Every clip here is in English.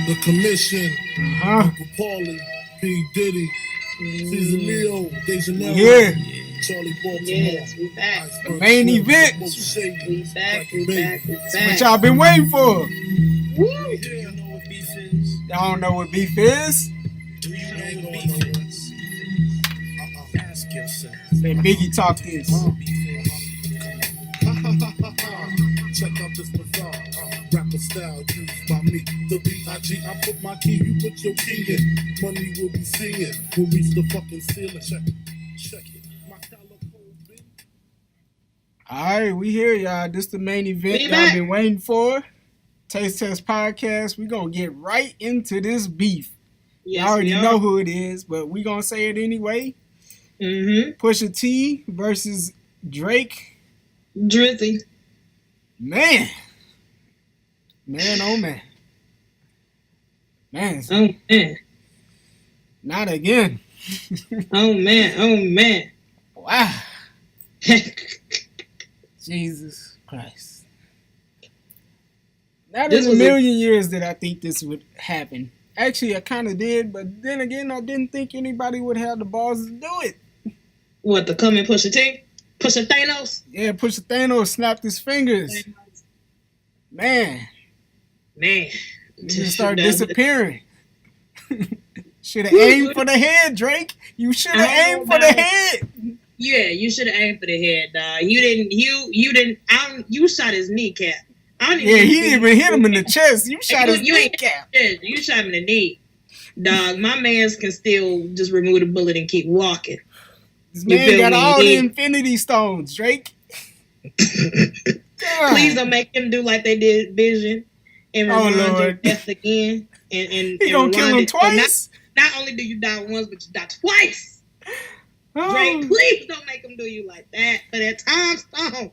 The Commission, Uncle Paulie, P. Diddy, Caesar Leo, Jenaé, Charlie Baltimore. Yes, we back. The main event. We back. What y'all been waiting for? Woo. You know what beef is? Y'all don't know what beef is? Do you know what beef is? Ask yourself. Let Biggie talk this. Check out this bizarre rapper style used by me. The B.I.G. I put my key, you put your key in. Money will be singing. We'll reach the fucking ceiling. Check it. My color code big. Alright, we here, y'all. This the main event y'all been waiting for. Taste Test Podcast. We gonna get right into this beef. Yes, I already know who it is, but we gonna say it anyway. Pusha T versus Drake. Drizzy. Man, oh man. Oh man. Not again. Oh man. Wow. Jesus Christ. Not in a million years did I think this would happen. Actually, I kind of did, but then again, I didn't think anybody would have the balls to do it. What, the coming Pusha T? Pusha Thanos? Yeah, Pusha Thanos snapped his fingers. Man. He just started disappearing. Should have aimed for the head, Drake. You should have aimed for the head. Yeah, you should have aimed for the head, dog. You didn't. You shot his kneecap. He didn't even hit him in the chest. You shot his kneecap. You shot him in the knee, dog. My mans can still just remove the bullet and keep walking. This man got all the Infinity Stones, Drake. Please don't make him do like they did Vision and rewind your death again. And he gonna kill him twice. Not only do you die once, but you die twice. Drake, please don't make him do you like that. For that time stone.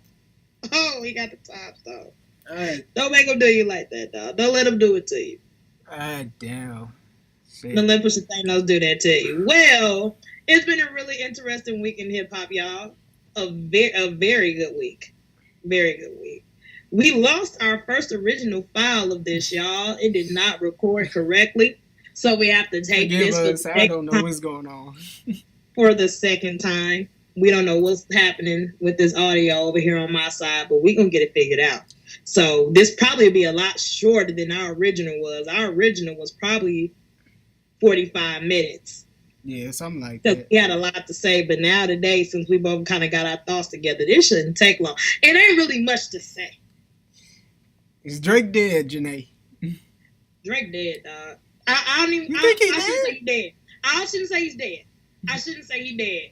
Oh, he got the time stone. Right. Don't make him do you like that, dog. Don't let him do it to you. Damn. Shit. Don't let Pusha Thanos do that to you. Well, it's been a really interesting week in hip-hop, y'all. A very good week. Very good week. We lost our first original file of this, y'all. It did not record correctly. So we have to take this. I don't know what's going on. For the second time. We don't know what's happening with this audio over here on my side, but we're going to get it figured out. So this probably be a lot shorter than our original was. Our original was probably 45 minutes. Yeah, something like that. We had a lot to say, but now today, since we both kind of got our thoughts together, this shouldn't take long. It ain't really much to say. Is Drake dead, Jenae? Drake dead, dog. I don't even. You think he's dead? I shouldn't say he's dead. I shouldn't say he's dead.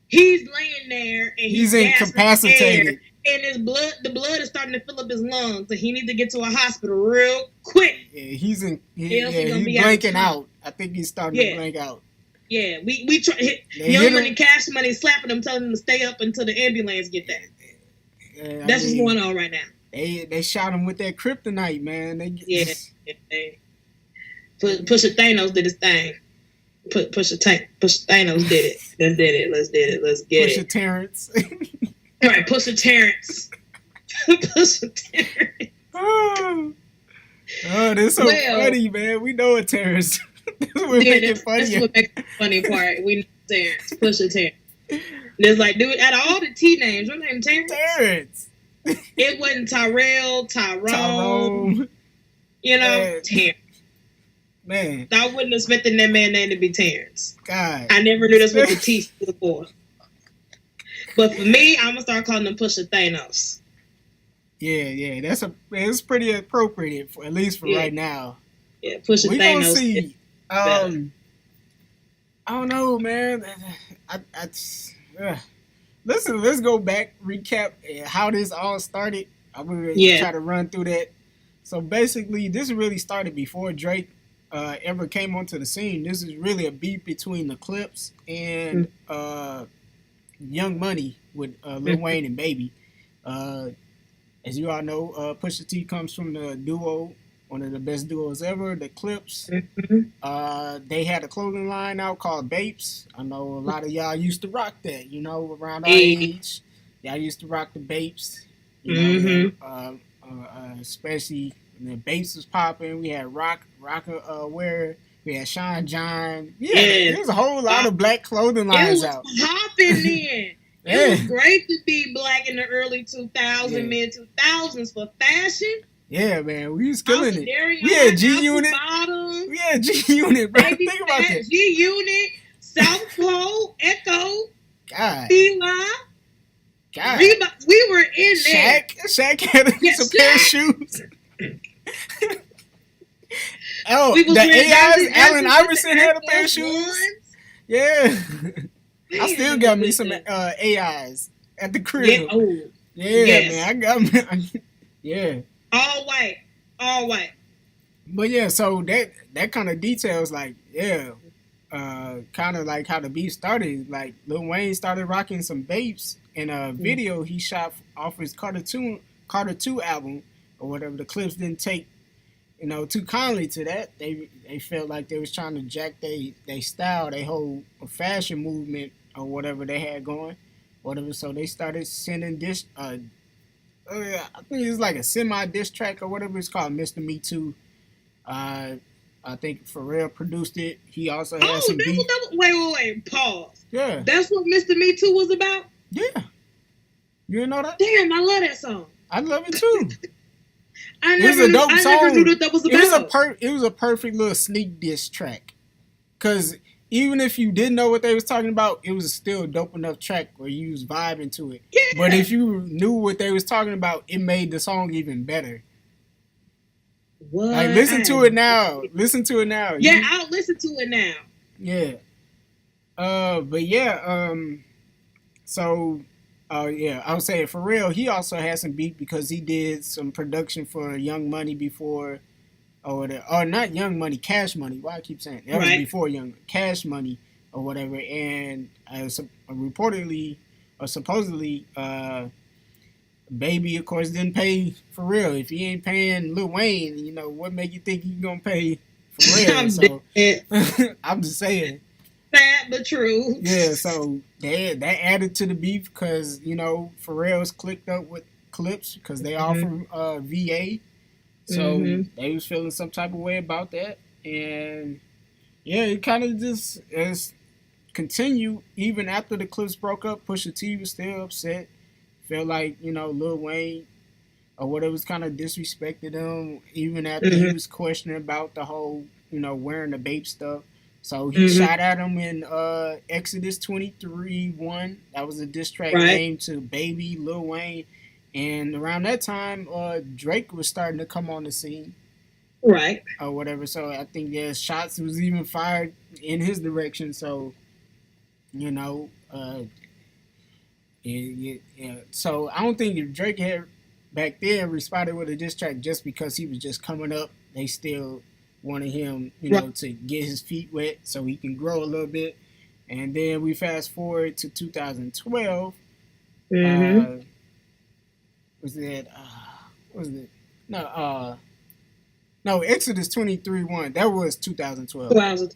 He's laying there and he's incapacitated. And the blood is starting to fill up his lungs, so he needs to get to a hospital real quick. Yeah, he's blanking out. I think he's starting to blank out. Yeah, we try. Young Money, Cash Money, slapping him, telling him to stay up until the ambulance get there. Yeah, that's what's going on right now. They shot him with that kryptonite, man. Pusha Thanos did his thing. Pusha Thanos did it. Let's get it. Pusha Terrence. All right, Pusha Terrence. Pusha Terrence. Oh, this is so funny, man. We know it, Terrence. That's what makes it funny. That's what makes the funny part. We know Terrence. Pusha Terrence. There's like, dude, out of all the T names, your name Terrence? Terrence. It wasn't Tyrone. You know, Terrence. Man. I wouldn't expecting that man's name to be Terrence. God. I never knew that's what the T stood for. But for me, I'm going to start calling him Pusha Thanos. Yeah. It's pretty appropriate, at least for right now. Yeah, Pusha Thanos. We gonna see. I don't know, man. Listen, let's go back, recap how this all started. I'm going to try to run through that. So basically, this really started before Drake ever came onto the scene. This is really a beef between the Clips and Young Money with Lil Wayne and Baby. As you all know, Pusha T comes from the duo, one of the best duos ever, the Clips. They had a clothing line out called Bapes. I know a lot of y'all used to rock that, around our age. Y'all used to rock the Bapes, especially And then Bass was popping. We had Rocker Ware. We had Sean John. Yeah, there was a whole lot of black clothing lines out. It was popping then. It was great to be black in the early 2000s, mid 2000s for fashion. Yeah, man, we was killing it. We had G Unit. We had G Unit, bro. Think about that. G Unit, South Pole, Echo, God. Fila. God. We were in there. Shaq had some pair of shoes. Oh, the AIs, Allen Iverson had a pair of shoes. Yeah. I still got me some AIs at the crib. Man, I got me. Yeah. All white. But yeah, so that kind of details, like, kind of like how the beef started. Like, Lil Wayne started rocking some Bapes in a video he shot off his Carter 2 album or whatever. The clips didn't take, too kindly to that. They felt like they was trying to jack they style, they whole fashion movement or whatever they had going, whatever. So they started sending this. I think it's like a semi diss track or whatever it's called, Mr. Me Too. I think Pharrell produced it. He also had some beat. Wait, pause. Yeah. That's what Mr. Me Too was about? Yeah. You didn't know that? Damn, I love that song. I love it too. I never knew that was about. It was a perfect little sneak diss track. Because even if you didn't know what they was talking about, it was still a dope enough track where you was vibing to it. Yeah. But if you knew what they was talking about, it made the song even better. What? Like, listen to it now. Yeah, I'll listen to it now. Yeah. But yeah, I was saying Pharrell, he also had some beat because he did some production for Young Money before, or not Young Money, Cash Money. Why I keep saying that was before Cash Money or whatever. And reportedly or supposedly, Baby, of course, didn't pay Pharrell. If he ain't paying Lil Wayne, what make you think he gonna pay Pharrell? I'm just saying. Sad but true. Yeah, so that added to the beef because, Pharrell's clicked up with Clips because they all from VA. So they was feeling some type of way about that. And yeah, it kind of just continued. Even after the Clips broke up, Pusha T was still upset. Felt like, Lil Wayne or whatever was kind of disrespected him, even after he was questioning about the whole, wearing the Bape stuff. So he shot at him in Exodus 23:1. That was a diss track named to Baby, Lil Wayne. And around that time, Drake was starting to come on the scene. Right. Or whatever. So I think shots was even fired in his direction. So, so I don't think if Drake had back then responded with a diss track just because he was just coming up, they still wanted him, to get his feet wet so he can grow a little bit. And then we fast forward to 2012. No, Exodus 23:1. That was 2012.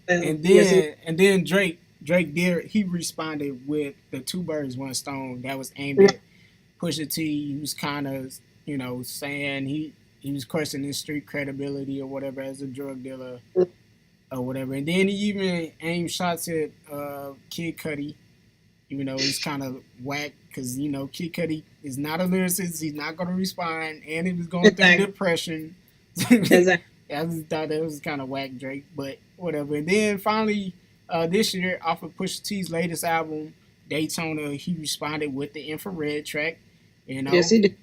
And then Drake did. He responded with the Two Birds, One Stone. That was aimed at Pusha T. He was kind of, saying he was questioning his street credibility or whatever as a drug dealer or whatever. And then he even aimed shots at Kid Cudi. Even though he's kind of whack because, Kid Cudi is not a lyricist. He's not going to respond. And he was going through depression. Exactly. I just thought that was kind of whack, Drake. But whatever. And then finally, this year, off of Pusha T's latest album, Daytona, he responded with the Infrared track. Yes, he did.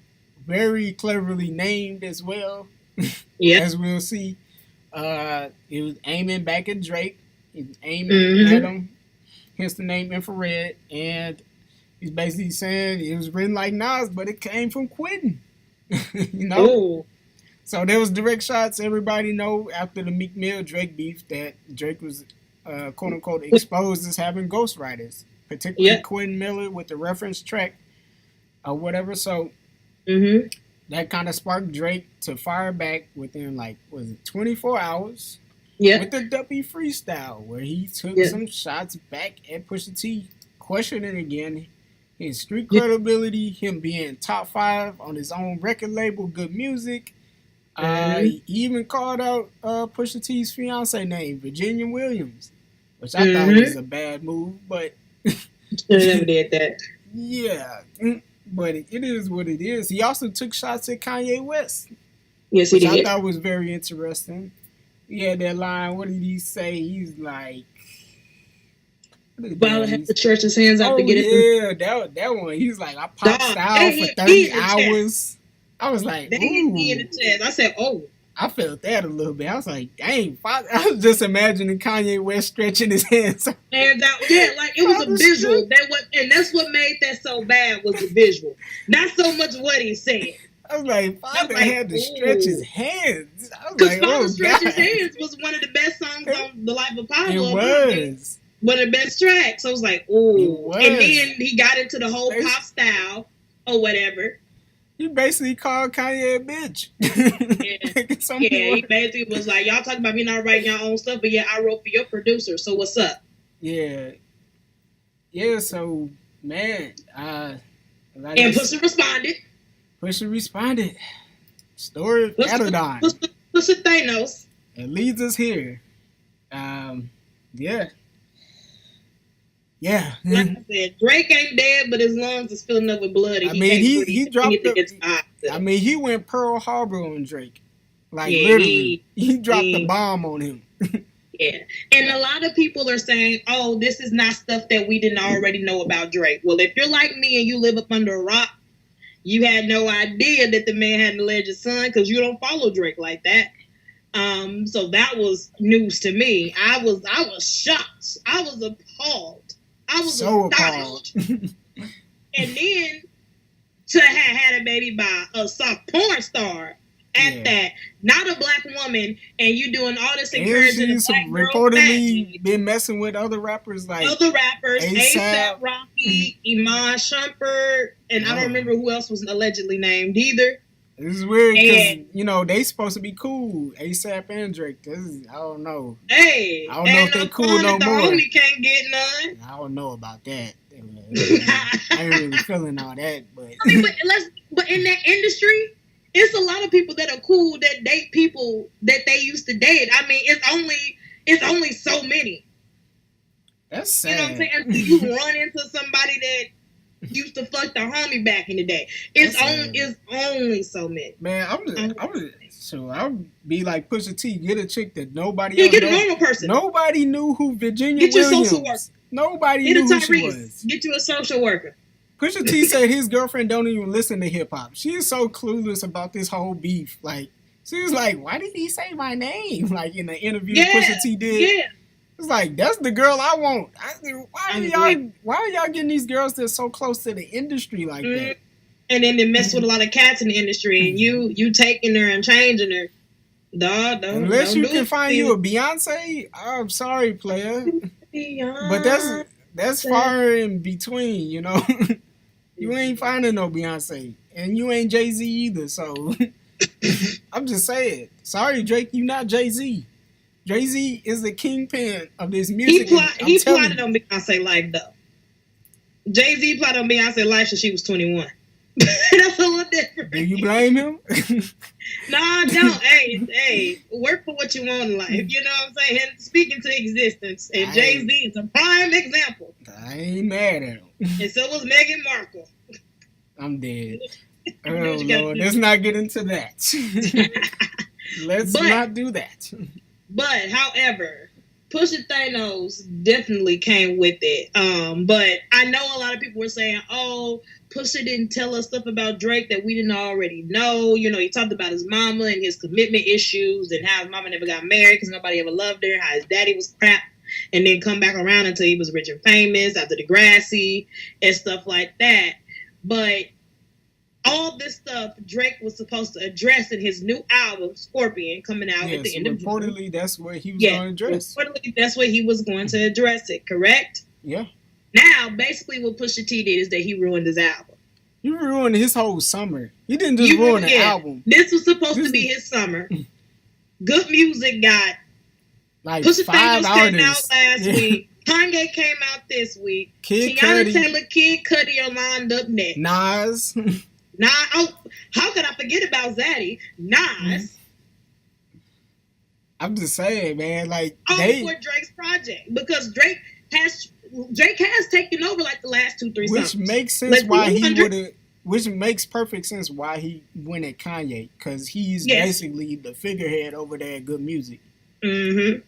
Very cleverly named as well, as we'll see. It was aiming back at Drake. He was aiming at him, hence the name Infrared. And he's basically saying it was written like Nas, but it came from quitting. Ooh. So there was direct shots. Everybody know after the Meek Mill Drake beef that Drake was, quote unquote, exposed as having ghostwriters, particularly Quentin Miller with the reference track or whatever. So that kind of sparked Drake to fire back within 24 hours with the Duppy freestyle, where he took some shots back at Pusha T, questioning again his street credibility, him being top 5 on his own record label, Good Music. He even called out Pusha T's fiance name, Virginia Williams, which I thought was a bad move, but never did that. Yeah, but it is what it is. He also took shots at Kanye West. Yes, he did. I thought was very interesting. He had that line. What did he say? He's like, "While I have to stretch his hands out to get it." Yeah, that one. He was like, "I popped style for 30 hours." I was like, "They hit me in the chest." I said, "Oh." I felt that a little bit. I was like, "Dang!" I was just imagining Kanye West stretching his hands out. Yeah, like it was a visual. And that's what made that so bad was the visual, not so much what he said. I was like, Father had to stretch his hands. Because Father Stretch His Hands was one of the best songs on The Life of Pablo. It was. One of the best tracks. So I was like, ooh. And then he got into the whole pop style or whatever. You basically called Kanye a bitch. Yeah, he basically was like, y'all talking about me not writing your own stuff, but yeah, I wrote for your producer, so what's up? Yeah. Yeah, so, man. And Pusha responded. Pusha responded. Story of Adodon. Pusha Thanos. It leads us here. Yeah. Yeah. Like I said, Drake ain't dead, but his lungs is filling up with blood. And he dropped he went Pearl Harbor on Drake. Like, literally. He dropped the bomb on him. Yeah. And a lot of people are saying, oh, this is not stuff that we didn't already know about Drake. Well, if you're like me and you live up under a rock, you had no idea that the man had an alleged son because you don't follow Drake like that. So that was news to me. I was shocked. I was appalled. I was so astonished. And then to have had a baby by a soft porn star at that, not a black woman, and you doing all this encouraging. She's reportedly been messing with other rappers like ASAP Rocky, Iman Shumpert, and I don't remember who else was allegedly named either. This is weird because, they supposed to be cool. ASAP and Drake. I don't know. Hey. I don't know if they're cool no more. The homie can't get none. I don't know about that. I ain't really feeling all that. But but in that industry, it's a lot of people that are cool that date people that they used to date. I mean, it's only so many. That's sad. You know what I'm saying? Until you run into somebody that used to fuck the homie back in the day. It's only so many. Man, I'll be like Pusha T, get a chick that nobody else get a normal person. Nobody knew who Virginia Williams. Get your social worker. Nobody knew who she was. Get you a social worker. Pusha T said his girlfriend don't even listen to hip hop. She is so clueless about this whole beef. Like, she was like, why did he say my name? Like in the interview Pusha T did. Yeah. It's like, that's the girl I want. Why are y'all getting these girls that's so close to the industry like that? And then they mess with a lot of cats in the industry, and you taking her and changing her. Unless you can find you a Beyonce, I'm sorry, player. But that's far in between, you know. You ain't finding no Beyonce, and you ain't Jay-Z either. So I'm just saying, sorry, Drake, you not Jay-Z. Jay-Z is the kingpin of this music. He plotted on Beyonce's life, though. Jay-Z plotted on Beyonce's life since she was 21. That's a little different. Do you blame him? No, I don't. Hey, work for what you want in life. You know what I'm saying? And speaking to existence. And Jay-Z is a prime example. I ain't mad at him. And so was Meghan Markle. I'm dead. Oh, Lord. Let's not get into that. Let's not do that. But, however, Pusha Thanos definitely came with it. But I know a lot of people were saying, oh, Pusha didn't tell us stuff about Drake that we didn't already know. You know, he talked about his mama and his commitment issues and how his mama never got married because nobody ever loved her, how his daddy was crap, and then come back around until he was rich and famous after Degrassi and stuff like that. But all this stuff Drake was supposed to address in his new album, Scorpion, coming out at the end of June. Reportedly, that's what he was going to address. Reportedly, that's what he was going to address it, correct? Yeah. Now, basically what Pusha T did is that he ruined his album. He ruined his whole summer. He didn't just ruin the album. This was supposed to be his summer. Good music got like Pusha 5 Thanos artists. came out last week. Kanye came out this week. Kid Tiana Cudi. Taylor, Kid Cudi are lined up next. Nas. How could I forget about Zaddy? Nas. I'm just saying, man. Like for Drake's project, because Drake has taken over like the last 2-3 songs. Which makes sense why he would have. Which makes perfect sense why he went at Kanye, because he's basically the figurehead over there at Good Music. Mm-hmm.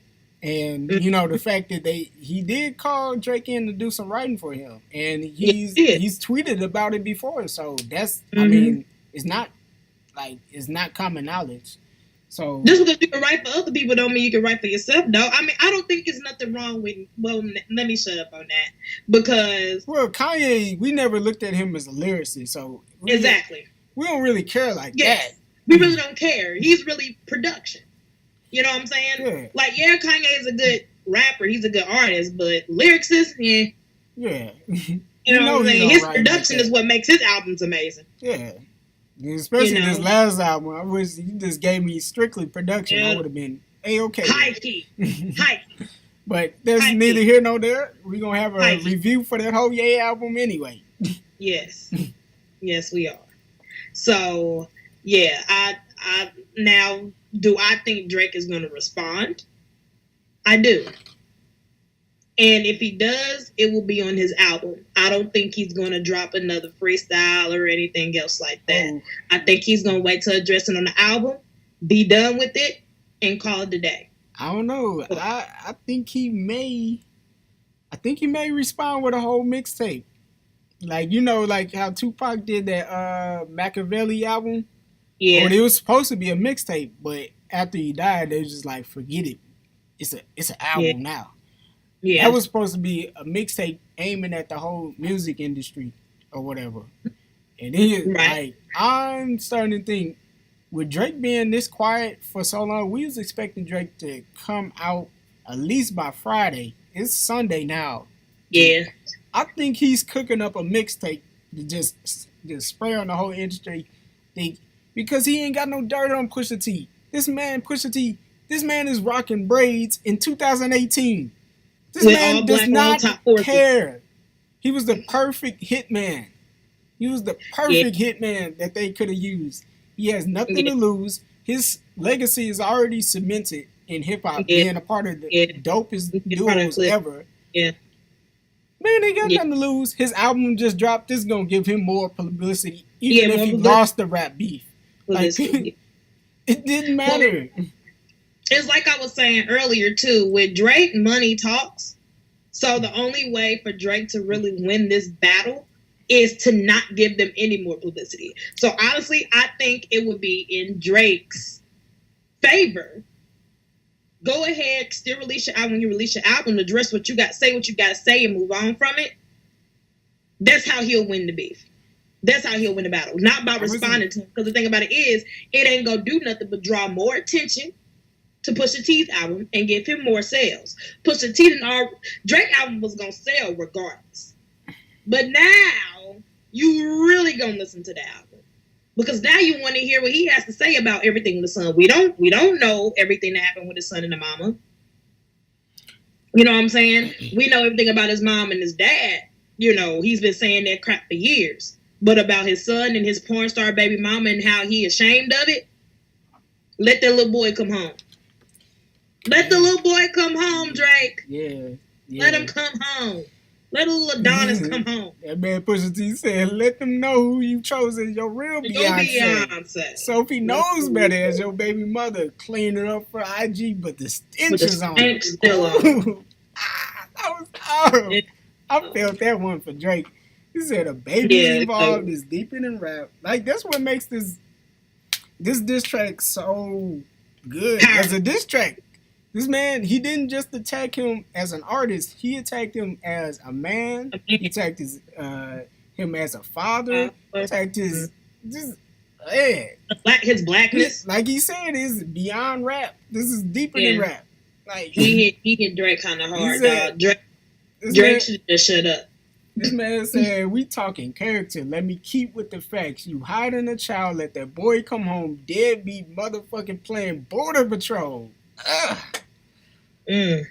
And you know, the fact that he did call Drake in to do some writing for him, and he's tweeted about it before, so that's I mean, it's not common knowledge. So just because you can write for other people don't mean you can write for yourself, though. I mean, I don't think there's nothing wrong with. Well, let me shut up on that, because Kanye, we never looked at him as a lyricist, so exactly we don't really care like that. We really don't care. He's really production. You know what I'm saying? Yeah. Like, Kanye is a good rapper. He's a good artist, but lyricist, yeah. You know what I'm saying? His production is what makes his albums amazing. Yeah. Especially this last album. I wish you just gave me strictly production. I would have been A-okay. High key. But there's neither here nor there. We're going to have a review for that whole Ye album anyway. Yes. Yes, we are. So, yeah, I now, do I think Drake is going to respond? I do. And if he does, it will be on his album. I don't think he's going to drop another freestyle or anything else like that. I think he's going to wait to address it on the album, be done with it, and call it a day. I don't know. I think he may respond with a whole mixtape. Like, you know, like how Tupac did that Machiavelli album. Yeah. Or it was supposed to be a mixtape, but after he died, they was just like, forget it. It's an album now. Yeah. That was supposed to be a mixtape aiming at the whole music industry or whatever. And then, like, I'm starting to think, with Drake being this quiet for so long, we was expecting Drake to come out at least by Friday. It's Sunday now. Yeah. I think he's cooking up a mixtape to just spray on the whole industry. Because he ain't got no dirt on Pusha T. This man is rocking braids in 2018. This man does not care. He was the perfect hitman. He was the perfect hitman that they could have used. He has nothing to lose. His legacy is already cemented in hip-hop, being a part of the dopest duos ever. Yeah. Man, they got nothing to lose. His album just dropped. This is going to give him more publicity, even if he lost the rap beef. Like, it didn't matter. It's like I was saying earlier, too. With Drake, money talks. So the only way for Drake to really win this battle is to not give them any more publicity. So honestly, I think it would be in Drake's favor. Go ahead, still release your album. When you release your album, address what you got, say what you got to say, and move on from it. That's how he'll win the beef. That's how he'll win the battle. Not by responding to him. Because the thing about it is, it ain't going to do nothing but draw more attention to Pusha T's album and give him more sales. Pusha T and Drake album was going to sell regardless. But now, you really going to listen to the album. Because now you want to hear what he has to say about everything with the son. We don't know everything that happened with his son and the mama. You know what I'm saying? We know everything about his mom and his dad. You know, he's been saying that crap for years. But about his son and his porn star baby mama and how he ashamed of it, let that little boy come home. Let the little boy come home, Drake. Yeah. Let him come home. Let little Adonis come home. That man Pusha T said, let them know who you chose as your real Beyonce. Sophie knows better as your baby mother. Clean it up for IG, but the stench is on. Still on. I felt that one for Drake. He said a baby involved is deeper than rap. Like, that's what makes this diss track so good as a diss track. This man, he didn't just attack him as an artist. He attacked him as a man. He attacked him as a father. Attacked his his blackness. Like he said, is beyond rap. This is deeper than rap. Like he hit Drake kind of hard, dog. Drake should just shut up. This man said, we talking character. Let me keep with the facts. You hiding a child. Let that boy come home. Deadbeat motherfucking playing Border Patrol. Yeah.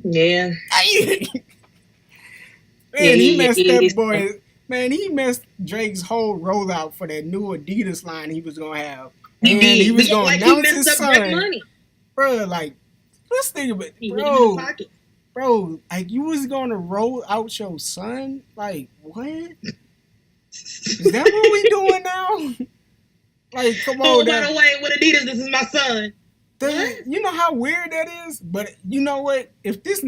Man, he messed that boy. Man, he messed Drake's whole rollout for that new Adidas line he was gonna have And he was going to announce his son. Money. Bro, like, let's think about it. Bro, like, you was going to roll out your son? Like, what? Is that what we doing now? Like, come on. Oh, by the way, with Adidas, this is my son. You know how weird that is? But you know what? If this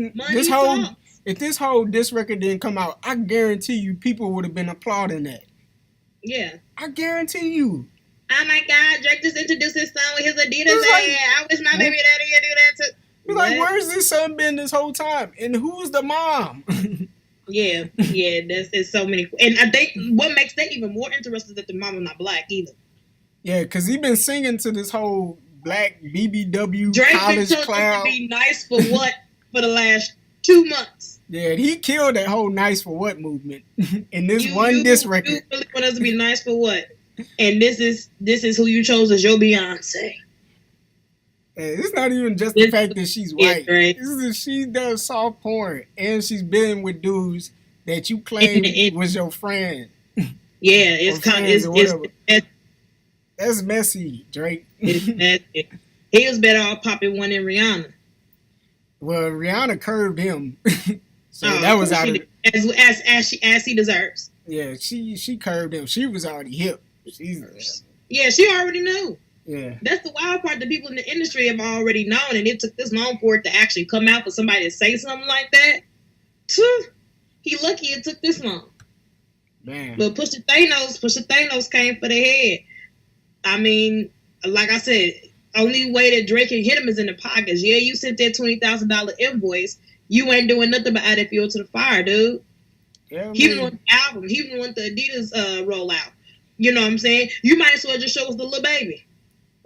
whole diss record didn't come out, I guarantee you people would have been applauding that. Yeah. I guarantee you. Oh my God, Drake just introduced his son with his Adidas. I wish my baby daddy could do that too. You're like, where's this son been this whole time? And who's the mom? Yeah, there's so many. And I think what makes that even more interesting is that the mom is not black either. Yeah, because he been singing to this whole black BBW Drake college been clown. To be nice for what for the last 2 months. Yeah, he killed that whole nice for what movement in this diss record. You really want us to be nice for what? And this is who you chose as your Beyonce. It's not even just the fact that she's white. Right. She does soft porn, and she's been with dudes that you claim was your friend. Yeah, it's that's messy, Drake. It's messy. He was better off popping one than Rihanna. Well, Rihanna curved him, so that was out of as he deserves. Yeah, she curved him. She was already hip. Yeah, she already knew. Yeah. That's the wild part that people in the industry have already known, and it took this long for it to actually come out for somebody to say something like that. He lucky it took this long. Man. But Pusha Thanos came for the head. I mean, like I said, only way that Drake can hit him is in the pockets. Yeah, you sent that $20,000 invoice. You ain't doing nothing but adding fuel to the fire, dude. Yeah, he even want the album. He even want the Adidas rollout. You know what I'm saying? You might as well just show us the little baby.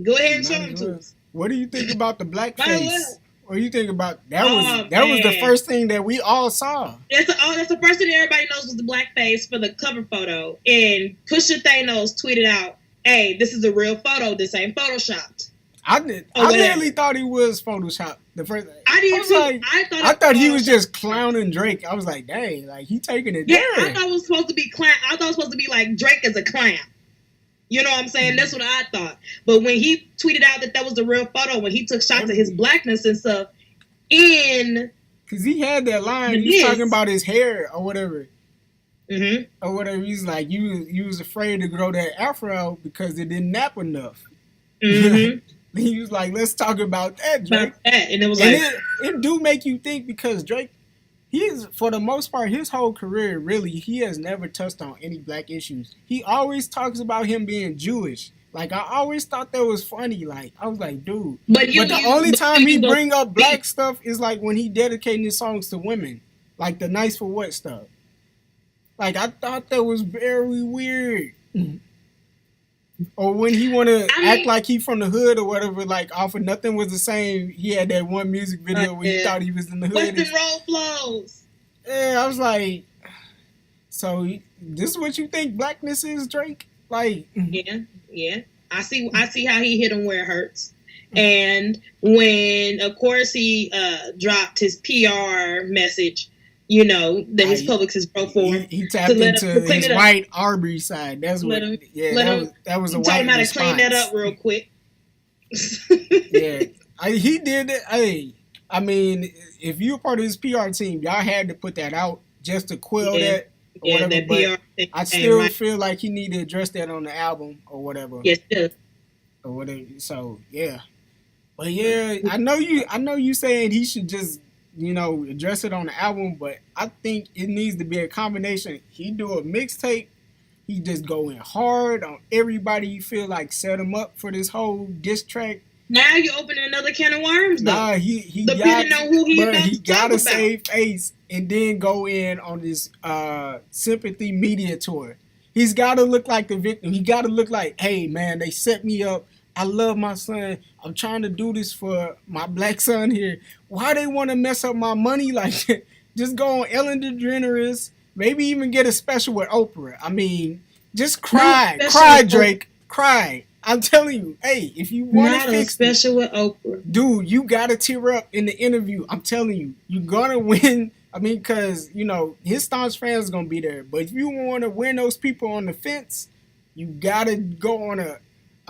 Go ahead and show him to us. What do you think about the blackface? What do you think about that? Was the first thing that we all saw. That's the first thing everybody knows was the blackface for the cover photo. And Pusha Thanos tweeted out, "Hey, this is a real photo. This ain't photoshopped." I really thought he was photoshopped. The first thing. I thought he was just clowning Drake. I was like, dang, like he taking it. Yeah, I thought it was supposed to be clown. I thought it was supposed to be like Drake as a clown. You know what I'm saying? That's what I thought. But when he tweeted out that was the real photo, when he took shots of his blackness and stuff, because he had that line, he was talking about his hair or whatever. Mm-hmm. Or whatever. He's like, you was afraid to grow that afro because it didn't nap enough. Mm-hmm. He was like, let's talk about that, Drake. And it was like, it do make you think, because Drake, for the most part, his whole career, really, he has never touched on any black issues. He always talks about him being Jewish. Like, I always thought that was funny. Like, I was like, dude. But the only time he bring up black stuff is like when he dedicating his songs to women. Like the Nice for What stuff. Like, I thought that was very weird. Or when he want to act like he from the hood or whatever, like off of Nothing Was the Same. He had that one music video where he thought he was in the hood. Western roll flows. Yeah, I was like, so this is what you think blackness is, Drake? Like, yeah. I see how he hit him where it hurts. And when, of course, he dropped his PR message, you know, that his Publix broke for him. He tapped into his white Arbery side. That's what. That was a white response. Taught him how to clean that up real quick. Yeah, he did it. I mean, if you're part of his PR team, y'all had to put that out just to quell that. Or whatever, that PR thing. I still feel like he need to address that on the album or whatever. Yes, or whatever. So yeah, but yeah, I know you saying he should just, you know, address it on the album, but I think it needs to be a combination. He do a mixtape, he just go in hard on everybody you feel like set him up for this whole diss track. Now you're opening another can of worms, though. Nah, he gotta save face and then go in on this sympathy media tour. He's gotta look like the victim. He gotta look like, hey man, they set me up. I love my son. I'm trying to do this for my black son here. Why they want to mess up my money like that? Just go on Ellen DeGeneres. Maybe even get a special with Oprah. I mean, just cry, Drake, cry. I'm telling you, hey, if you want to fix a special with Oprah, dude, you gotta tear up in the interview. I'm telling you, you're gonna win. I mean, because you know his staunch fans are gonna be there. But if you want to win those people on the fence, you gotta go on a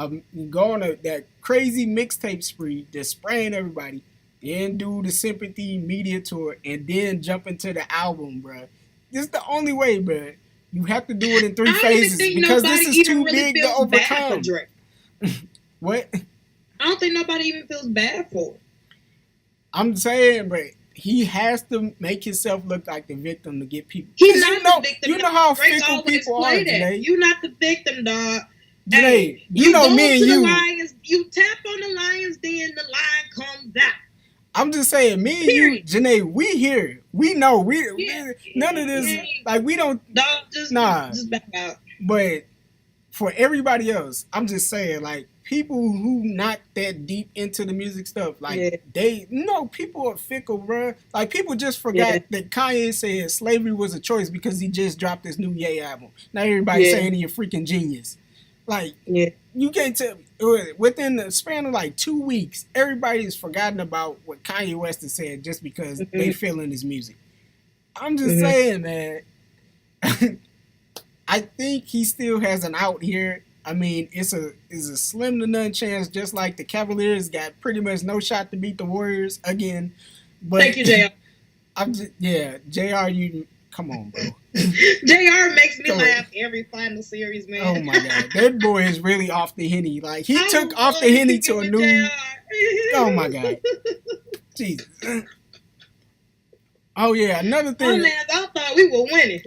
go on that crazy mixtape spree, just spraying everybody, then do the sympathy media tour, and then jump into the album, bro. This is the only way, bro. You have to do it in 3 phases because this is too big to overcome. What? I don't think nobody even feels bad for it. I'm saying, bro, he has to make himself look like the victim to get people. He's not the victim. You know how fickle people are, Jenae. You're not the victim, dog. Jenae, hey, you know me and you. Lions, you tap on the lion's den, the lion comes out. I'm just saying, me and you, Jenae, we here. We know. None of this, like, we don't. Just back out. But for everybody else, I'm just saying, like, people who not that deep into the music stuff, like, people are fickle, bro. Like, people just forgot that Kanye said slavery was a choice because he just dropped this new Ye album. Now everybody's saying he a freaking genius. Like, you can't tell me. Within the span of like 2 weeks, everybody's forgotten about what Kanye West has said just because they feeling his music. I'm just saying, man. I think he still has an out here. I mean, it's a slim to none chance, just like the Cavaliers got pretty much no shot to beat the Warriors again. But thank you, JR. JR, you come on, bro. JR makes me laugh every final series, man. Oh my god, that boy is really off the Henny. Like, he took off the Henny to a new. Oh my god, Jesus. Oh yeah, another thing. Oh man, I thought we were winning.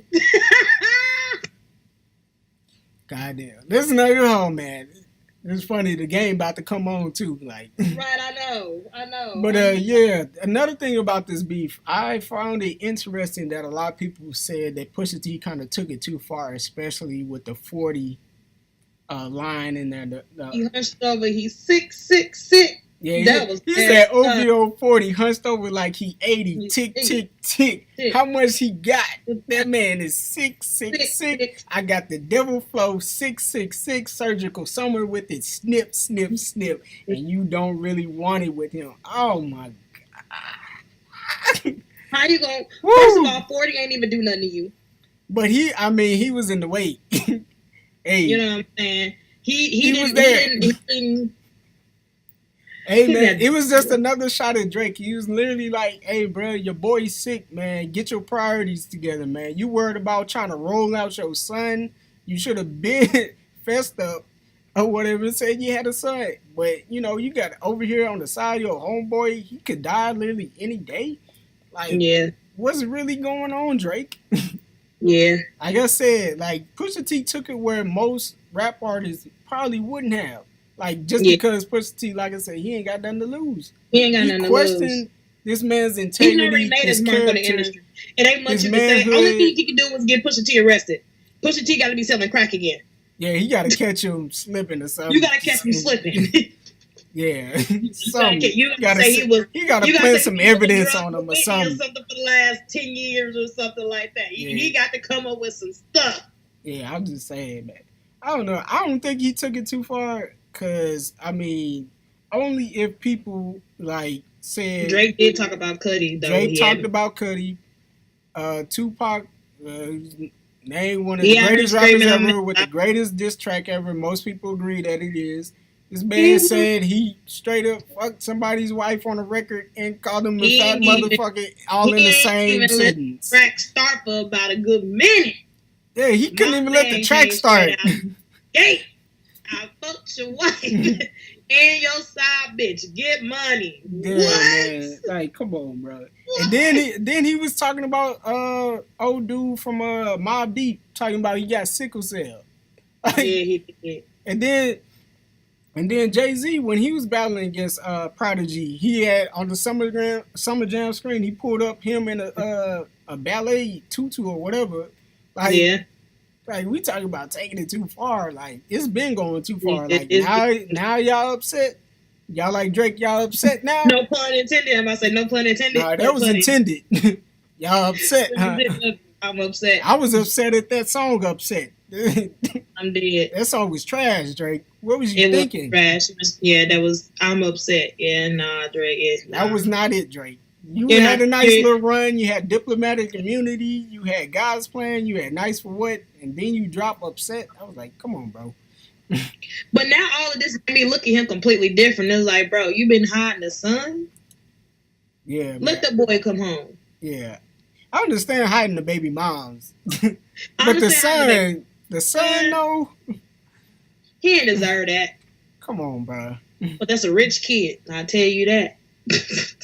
Goddamn, this is another home, man. It's funny, the game about to come on too, like. Right, I know. But another thing about this beef, I found it interesting that a lot of people said that Pusha T kind of took it too far, especially with the 40 line in there. He hunched over. He's sick. Yeah, he said OVO 40, hunched over like he 80. Tick, tick, tick. How much he got? That man is sick. I got the devil flow 666 surgical summer with it snip. And you don't really want it with him. Oh my God. How you going? First of all, 40 ain't even do nothing to you. But he was in the weight. Hey. You know what I'm saying? He was there. Hey man, it was just another shot at Drake. He was literally like, "Hey bro, your boy's sick, man. Get your priorities together, man. You worried about trying to roll out your son? You should have been fessed up or whatever. Said you had a son, but you know you got over here on the side. Your homeboy, he could die literally any day. Like, what's really going on, Drake? Yeah, like I said, like Pusha T took it where most rap artists probably wouldn't have. Like, just because Pusha T, like I said, he ain't got nothing to lose. He ain't got nothing to lose. He questioned this man's integrity. He's already made his mark on the industry. It ain't much you can say. Only thing he can do was get Pusha T arrested. Pusha T got to be selling crack again. Yeah, he got to catch him slipping or something. You got to catch him slipping. Yeah. You got to say he got to put some evidence on him or something. Or something for the last 10 years or something like that. He got to come up with some stuff. Yeah, I'm just saying, man. I don't know. I don't think he took it too far. Because, I mean, only if people, like, said... Drake did talk about Cudi, though. Drake talked about Cudi. Tupac, named one of the greatest rappers ever with the greatest diss track ever. Most people agree that it is. This man said he straight up fucked somebody's wife on a record and called him a fat motherfucker all in the same sentence. The track start for about a good minute. Yeah, he couldn't even let the track start. Hey! I fucked your wife and your side bitch. Get money. Yeah, what? Man. Like, come on, bro. What? And then he was talking about old dude from Mobb Deep talking about he got sickle cell. Like, yeah, he did. And then Jay-Z, when he was battling against Prodigy, he had on the Summer Jam screen, he pulled up him in a ballet tutu or whatever. Like, yeah. Like, we talking about taking it too far. Like, it's been going too far. Like, now y'all upset. Y'all like Drake, y'all upset now? No pun intended. I'm about to say no pun intended. Nah, that was intended. Y'all upset, huh? I'm upset. I was upset at that song, Upset. I'm dead. That song was trash, Drake. What was you thinking? Was trash. I'm upset. Yeah, nah, Drake. Yeah, nah. That was not it, Drake. You had a nice little run. You had Diplomatic Immunity. You had God's Plan. You had Nice for What. And then you drop Upset. I was like, come on, bro. But now all of this made me look at him completely different. It's like, bro, you been hiding the son? Yeah. Let the boy come home. Yeah. I understand hiding the baby moms. But the son, no. He didn't deserve that. Come on, bro. But that's a rich kid. I'll tell you that.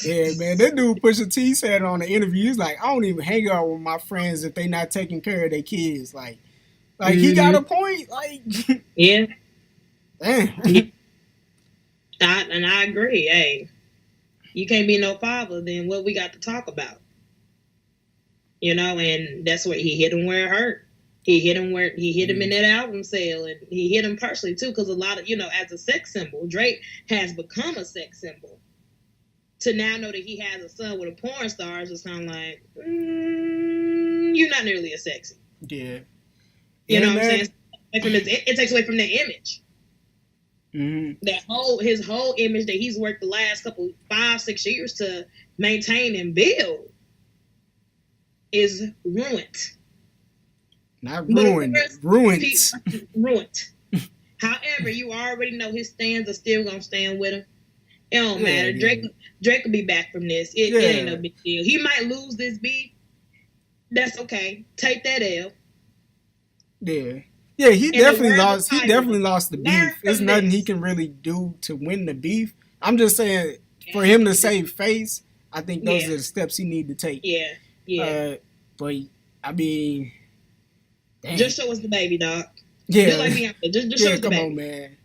Yeah, man. That dude Pusha T said on the interview, he's like, I don't even hang out with my friends if they not taking care of their kids. Like he got a point. Like, yeah. Damn. And I agree. Hey, you can't be no father, then what we got to talk about? You know, and that's where he hit him where it hurt. He hit him in that album sale, and he hit him personally too, because a lot of, as a sex symbol, Drake has become a sex symbol. To now know that he has a son with a porn star is just kind of like, you're not nearly as sexy. Yeah. You know what I'm saying? It takes away from the image. Mm-hmm. His whole image that he's worked the last 5-6 years to maintain and build is ruined. Not ruined. Ruined. Ruined. However, you already know his stands are still gonna stand with him. It don't matter. Drake will be back from this. It ain't no big deal. He might lose this beef. That's okay. Take that L. Yeah. Yeah, he definitely lost. He definitely lost the beef. There's nothing he can really do to win the beef. I'm just saying, for him to save face, I think those are the steps he need to take. Yeah. Yeah. But I mean, damn. Just show us the baby, dog. Yeah. Just like Beyonce. Just show us the baby. Come on, man.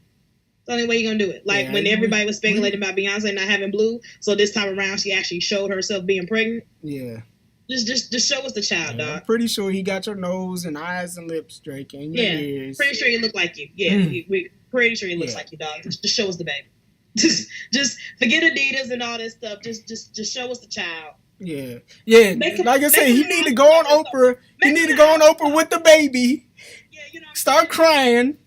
It's the only way you're gonna do it. Like when everybody was speculating about Beyonce not having blue, so this time around she actually showed herself being pregnant. Yeah. Just show us the child, dog. I'm pretty sure he got your nose and eyes and lips, Drake, and your ears. Pretty sure he look like you. Yeah, we pretty sure he looks like you, dog. Just show us the baby. Just forget Adidas and all this stuff. Just show us the child. Yeah. Like I said, he need to go on Oprah. He need to go on Oprah with the baby. Yeah, you know. Start crying.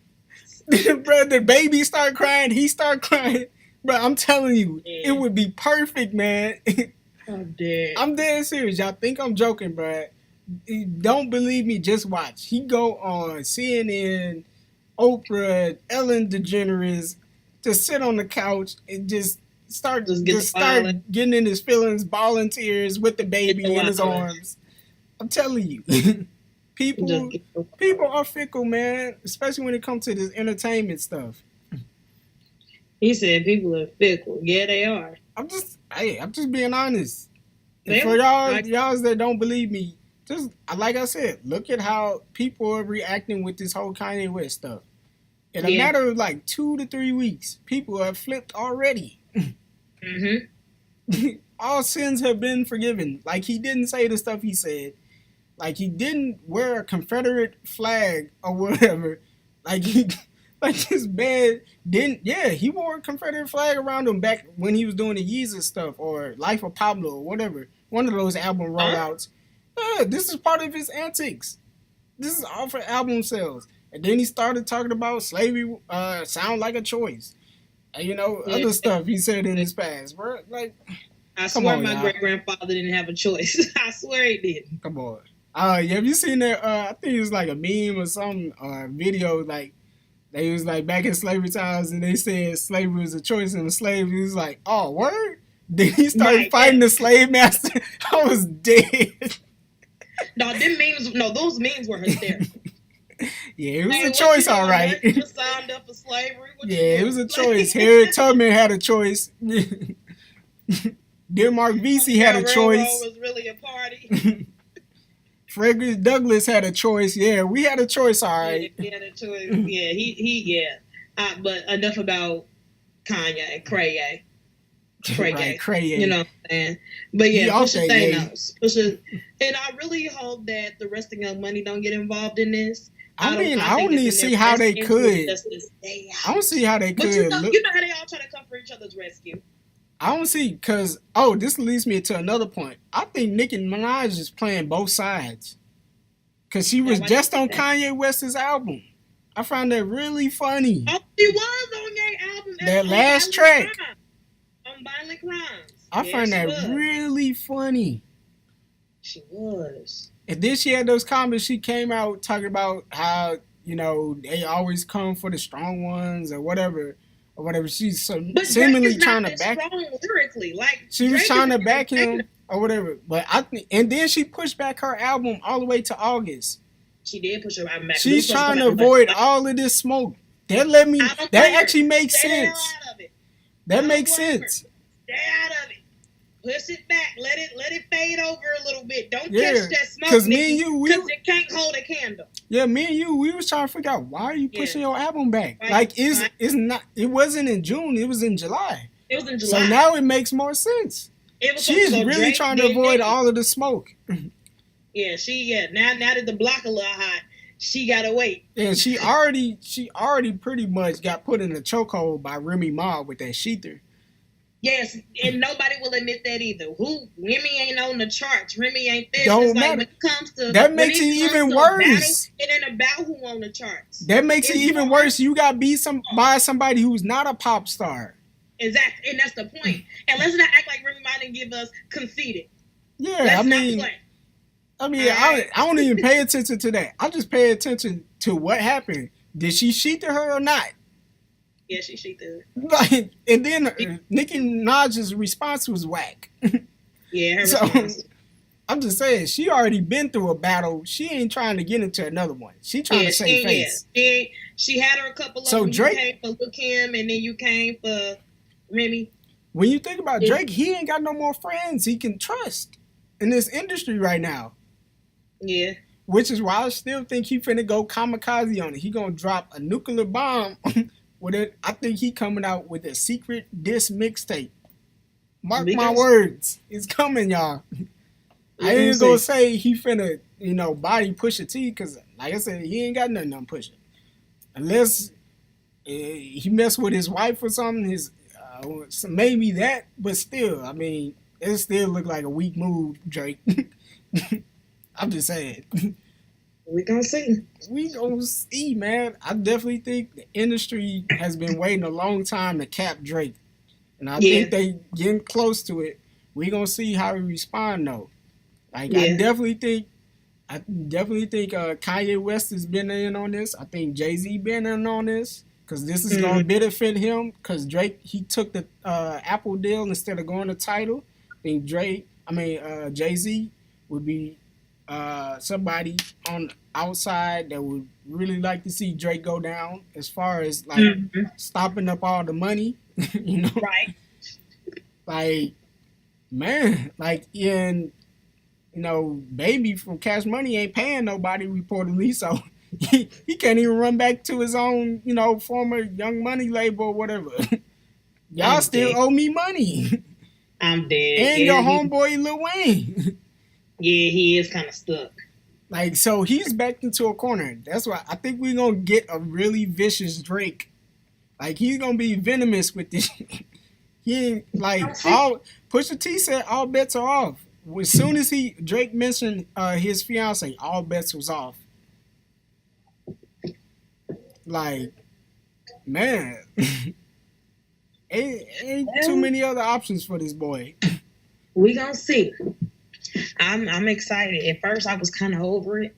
Bro, the baby start crying. He start crying. Bro, I'm telling you, it would be perfect, man. I'm dead. I'm dead serious. Y'all think I'm joking, bro. Don't believe me, just watch. He go on CNN, Oprah, Ellen DeGeneres, to sit on the couch and just start getting in his feelings, bawling tears with the baby in his arms. I'm telling you. People are fickle, man, especially when it comes to this entertainment stuff. He said people are fickle. Yeah, they are. I'm just being honest. And for y'all that don't believe me, just like I said, look at how people are reacting with this whole Kanye West stuff. In a matter of like 2 to 3 weeks, people have flipped already. Mm-hmm. All sins have been forgiven. Like, he didn't say the stuff he said. Like, he didn't wear a Confederate flag or whatever. Like this man didn't. Yeah, he wore a Confederate flag around him back when he was doing the Yeezus stuff or Life of Pablo or whatever. One of those album rollouts. This is part of his antics. This is all for album sales. And then he started talking about slavery sound like a choice. And, other stuff he said in his past. Bro, like, I swear my great-grandfather didn't have a choice. I swear he didn't. Come on. Have you seen that? I think it was like a meme or some video, like, they was like back in slavery times and they said slavery was a choice and the slave was like, oh, word? Then he started fighting the slave master. I was dead. Those memes were hysterical. Yeah, it was a choice, all right. You signed up for slavery? It was a choice. Harriet Tubman had a choice. Dear Mark Vesey had a choice. Was really a party. Frederick Douglass had a choice. Yeah, we had a choice, all right. He had a choice. Yeah, but enough about Kanye and Cray. Cray. You know what I'm saying? But yeah, Pusha Thanos. And I really hope that the rest of Young Money don't get involved in this. I don't even see how they could. I don't see how they could. But you know how they all try to come for each other's rescue. I don't see, because, this leads me to another point. I think Nicki Minaj is playing both sides. Because she was just on Kanye West's album. I found that really funny. Oh, she was on their album. That last track. On Violent Crimes. I find that really funny. She was. And then she had those comments. She came out talking about how, they always come for the strong ones or whatever. She's seemingly trying to back lyrically. Like she was trying to back him or whatever. But and then she pushed back her album all the way to August. She did push her album back. She's trying to avoid all of this smoke. That actually makes sense. That makes sense. Stay out of it. Push it back. Let it fade over a little bit. Don't catch that smoke. Because me and you, it can't hold a candle. Yeah, me and you, we was trying to figure out why are you pushing your album back? Right. Like it's not. It wasn't in June. It was in July. It was in July. So now it makes more sense. She's really trying to avoid all of the smoke. Yeah, now that the block a little hot, she gotta wait. And she already pretty much got put in a chokehold by Remy Ma with that Sheether. Yes, and nobody will admit that either. Remy ain't on the charts. Remy ain't this. Don't it's matter. like when it comes to that makes it even worse. It ain't about who on the charts. That makes it even worse. You got beat by somebody who's not a pop star. Exactly, and that's the point. And let's not act like Remy Ma didn't give us Conceited. Yeah, I don't even pay attention to that. I just pay attention to what happened. Did she Sheether her or not? Yeah, she Sheether. Like, and then Nicki Minaj's response was whack. Yeah, her response. I'm just saying, she already been through a battle. She ain't trying to get into another one. She trying to save face. Yeah. She had her a couple of them. Drake, you came for Lil' Kim, and then you came for Remy. When you think about Drake, he ain't got no more friends he can trust in this industry right now. Yeah. Which is why I still think he finna go kamikaze on it. He gonna drop a nuclear bomb with it. I think he coming out with a secret diss mixtape. Mark my words. It's coming, y'all. I ain't gonna say he finna, body Pusha T, because like I said, he ain't got nothing on Pusha. Unless he messed with his wife or something, maybe that, but still, I mean, it still look like a weak move, Drake. I'm just saying. We gonna see. We gonna see, man. I definitely think the industry has been waiting a long time to cap Drake. And I think they getting close to it. We gonna see how he respond though. Like I definitely think Kanye West has been in on this. I think Jay-Z been in on this. Because this is gonna benefit him. Because Drake, he took the Apple deal instead of going to Tidal. I think Jay-Z would be somebody on the outside that would really like to see Drake go down as far as like stopping up all the money, Right. Like, man, like Baby from Cash Money ain't paying nobody reportedly, so he can't even run back to his own, former Young Money label or whatever. Y'all still owe me money. I'm dead. And your homeboy Lil Wayne. Yeah, he is kind of stuck. Like, so he's backed into a corner. That's why I think we're going to get a really vicious Drake. Like, he's going to be venomous with this. He ain't, Pusha T said all bets are off. As soon as Drake mentioned his fiance, all bets was off. Like, man. ain't too many other options for this boy. We gonna see. I'm excited. At first, I was kind of over it,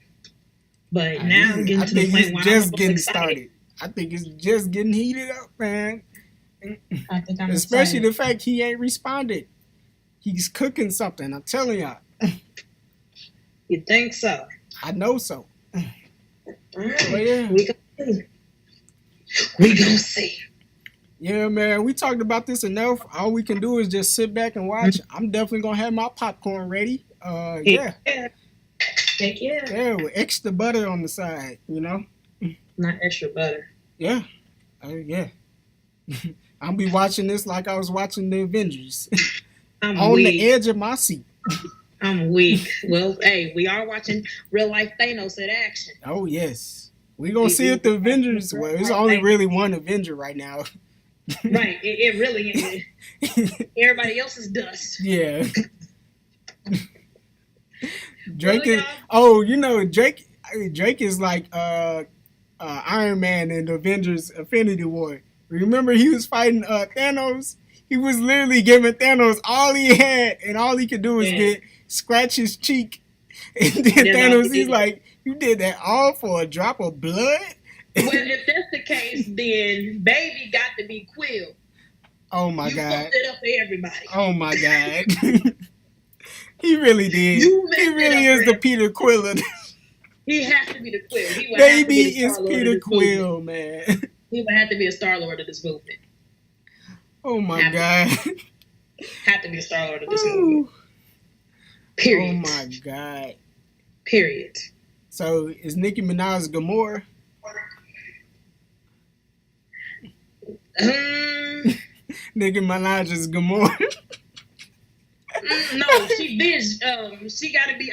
but now I'm getting to the point where I'm getting started. I think it's just getting heated up, man. I think I'm especially excited. The fact he ain't responded. He's cooking something. I'm telling y'all. You think so? I know so. All right. But yeah. We gonna see. Yeah, man, we talked about this enough. All we can do is just sit back and watch. I'm definitely gonna have my popcorn ready. Yeah. Heck yeah. Yeah, with extra butter on the side, Not extra butter. Yeah. Yeah. I'll be watching this like I was watching the Avengers. I'm on weak. The edge of my seat. I'm weak. Well, hey, we are watching real life Thanos in action. Oh, yes. We're going to see if the Avengers, well, there's only really one Avenger right now. Right, it really is. Everybody else is dust. Yeah. Drake is. Oh, Drake is like Iron Man in the Avengers Infinity War. Remember, he was fighting Thanos. He was literally giving Thanos all he had, and all he could do was scratch his cheek. And then Thanos, he's like, "You did that all for a drop of blood?" Well, if that's the case, then Baby got to be Quill. Oh my you God. You fucked it up for everybody. Oh my God. He really did. He really is the Peter Quill. He has to be the Quill. Baby is Peter Quill, man. He would have to be a Star-Lord of this movement. Oh my God. Have to be a Star-Lord of this movement. Period. Oh my God. Period. So is Nicki Minaj Gamora? Nicki Minaj is Gamora. No, she got to be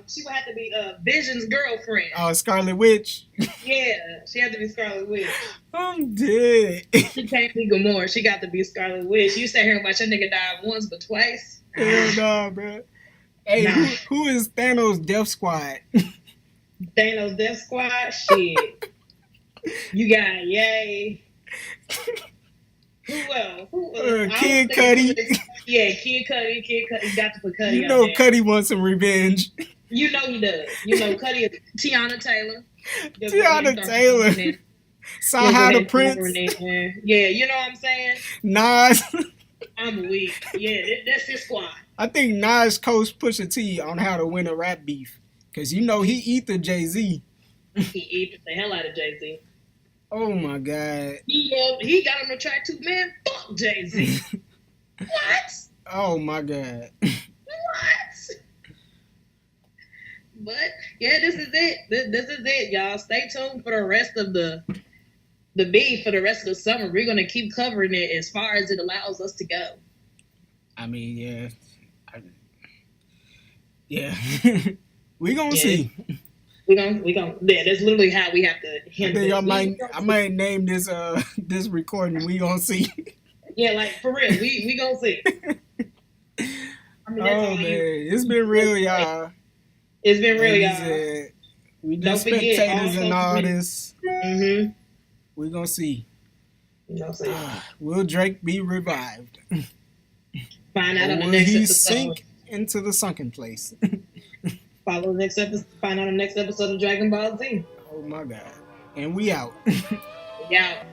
she would have to be Vision's girlfriend. Oh, Scarlet Witch. Yeah, she had to be Scarlet Witch. I'm dead. She can't be Gamora. She got to be Scarlet Witch. You sat here and watch your nigga die once but twice. Hell no, bro. Hey, who is Thanos' Death Squad? Thanos' Death Squad? Shit. You got Yay. Who else? Kid Cudi. Yeah, Kid Cudi. Got to put Cudi. You know Cudi wants some revenge. You know he does. You know Cudi is Tiana Taylor. Tiana Taylor. Sahara the Prince. Yeah, you know what I'm saying? Nas. I'm weak. Yeah, that's his squad. I think Nas coached Pusha T on how to win a rap beef. Because you know he eat the Jay-Z. He eat the hell out of Jay-Z. Oh my God. He got on the track too, man. Fuck Jay-Z. What? Oh my God. What? But yeah, this is it. This is it, y'all. Stay tuned for the rest of the beef for the rest of the summer. We're gonna keep covering it as far as it allows us to go. I mean, yeah. We gonna see. We gonna. Yeah, that's literally how we have to handle it. I might name this this recording. We gonna see. Yeah, like for real. We gonna see. I mean, oh man, it's been real, y'all. It's been real, y'all. We the spectators and all this. Mm-hmm. We gonna see. Will Drake be revived? Find out on the will next he episode. sink into the sunken place? Follow the next episode. Find out on the next episode of Dragon Ball Z. Oh my God! And we out. We out.